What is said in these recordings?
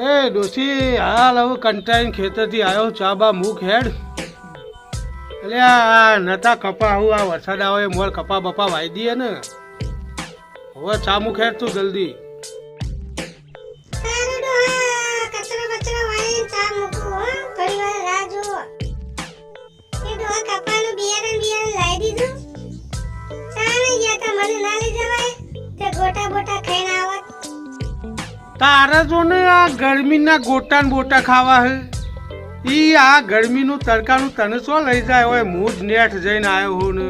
એ ડોશી હાલ હવે કંટાળીને ખેતરથી આવ્યો ચા બા મૂક હેડ એટલે આ નતા કપા આવું આ વરસાદ આવે મોર કપા બપા વાઈ દઈએ ને હવે ચા મૂક હેડ તું જલ્દી તારે જો ને આ ગરમીના ગોટા ને બોટા ખાવા હે ઈ આ ગરમીનું તડકાનું તને શું લઈ જાય હોય હું જ નેઠ જઈને આવ્યો હું ને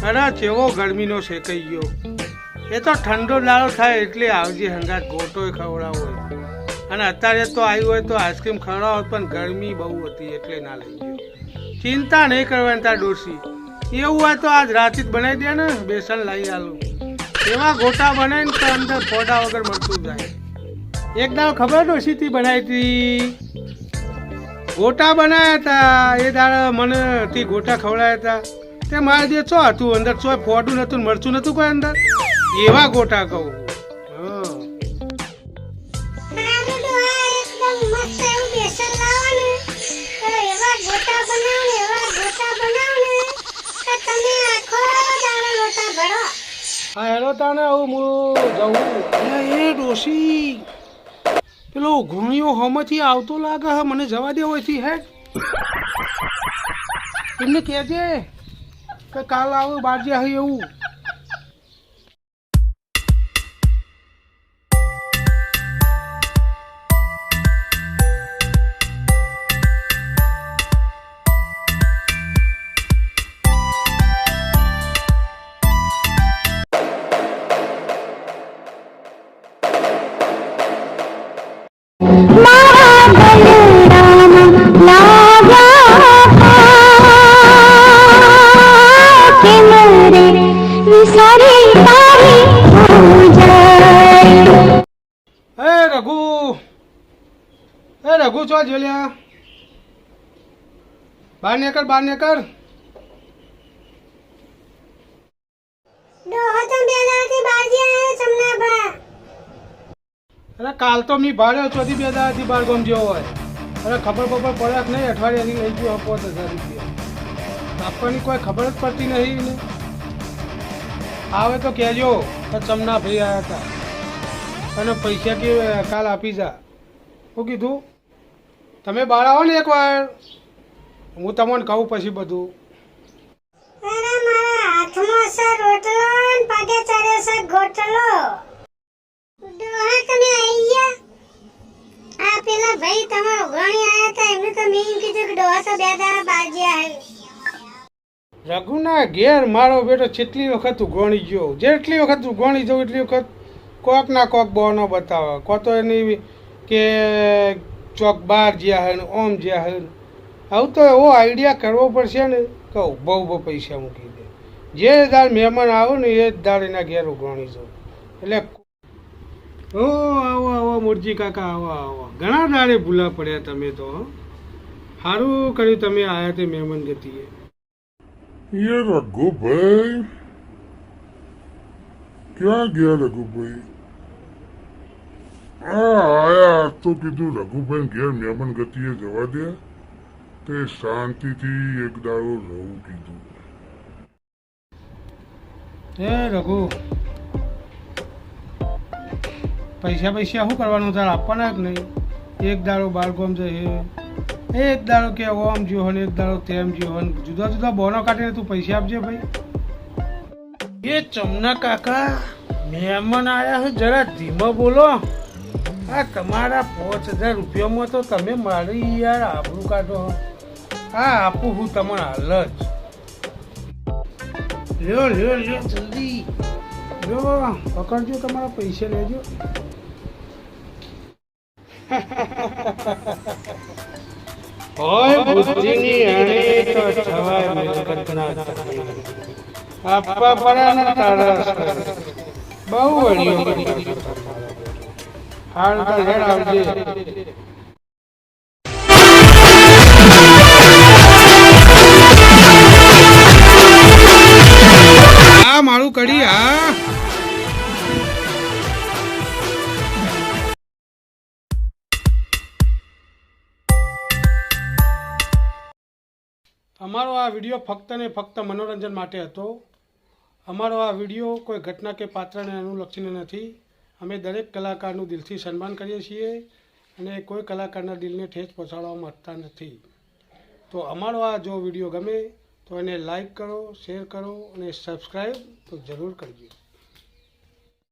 અરે ચેવો ગરમીનો શેકાઈ ગયો એ તો ઠંડો લાડો થાય એટલે આવજે હંગાત ગોટોય ખવડાવો હોય અને અત્યારે તો આવ્યું હોય તો આઈસ્ક્રીમ ખવડાવો પણ ગરમી બહુ હતી એટલે ના લઈ ગયો ચિંતા નહીં કરવાની તાર ડોસી એવું હોય તો આજ રાતે જ બનાવી દે ને બેસન લઈ આલું એવા ગોટા બનાવીને તો અંદર ફોટા વગર મળતું જાય એક દાડો ખબર ડોસીથી બનાવી હતી ગોટા બનાવ્યા હતા એ દાડા મને થી ગોટા ખવડાવ્યા હતા તે મારે જે ચો હતું અંદર ચો ફોડું નતું મરચું નતું કોઈ અંદર એવા ગોટા કહું હા હેલો તાને આવું હું જવું એ ડોસી પેલો ઘૂણીઓ હોમાંથી આવતો લાગે હે મને જવા દે હોયથી હે એમને કહેજે કે કાલ આવું બહાર જાય એવું રઘુ છો જોલ્યા બાર ને કર અરે કાલ તો મી ભાડ્યો ચોથી 2 દાડાથી બાર ગમ જેવો હોય અરે ખબર પડે કે નહીં અઠવાડિયાની લઈ ગયો 5000 રૂપિયા આપવાની કોઈ ખબર જ પડતી નહીં ને આવે તો કહેજો ચમના ભાઈ આવ્યા હતા અને પૈસા કે કાલ આપી જા શું કીધું તમે બહાર આવો ને એકવાર હું તમને કહું પછી બધું રઘુના ઘેર મારો બેટો જેટલી વખત ઉઘોણી ગયો જેટલી વખત ઉઘોણી જવું એટલી વખત કોક ના કોક બહાનો બતાવે કો તો એની કે ચોક બહાર જ્યાં હે ને ઓમ જ્યાં હે આવું તો એવો આઈડિયા કરવો પડશે ને કહું બહુ પૈસા મૂકી દે જે દાળ મહેમાન આવો ને એ જ દાળ એના ઘેર ઉઘોણી જાઉં એટલે ઓ આવો મોરજી કાકા આવો ઘણા દાડે ભૂલા પડ્યા તમે તો સારું કર્યું તમે આવ્યા તે મહેમાન ગતિએ ये रघुभाई क्या गया रघुभाई आया तो कीधु रघुभाई घेर मेहमान गतिए जवा दे ते शांति थी एक दाड़ो रहू कीधु ए रघु पैसा શું કરવાનું તાર આપવાના જ નહીં એક દાડો બાર ગોમ જાય એક દાડો કે ઓમ જ્યો હન એક દાડો તેમ જ્યો હન જુદા જુદા બોનો કાઢીને તું પૈસા આપજે ભાઈ એ ચમના કાકા મહેમાન આયા છે જરા ધીમો બોલો આ તમારા 5000 રૂપિયામાં તો તમે મારી યાર આબરૂ કાઢો હા આપું હું તમને હાલ જ લ્યો જલ્દી લ્યો પકડજો તમારા પૈસા લેજો ઓય બુદ્ધિની આને તો છવાય મેલકતના આપા પરાના તારસ બહુ વળ્યો હાલ તો હેડ આવજે આ મારું કડી હા અમારો આ વિડીયો ફક્ત ને ફક્ત મનોરંજન માટે હતો. અમારો આ વિડીયો કોઈ ઘટના કે પાત્રને અનુલક્ષીને નથી. અમે દરેક કલાકારનું દિલથી સન્માન કરીએ છીએ અને કોઈ કલાકારના દિલને ઠેસ પહોંચાડવા માંગતા નથી. તો અમારો આ જો વિડીયો ગમે તો એને લાઈક કરો, શેર કરો અને સબસ્ક્રાઈબ તો જરૂર કરજો.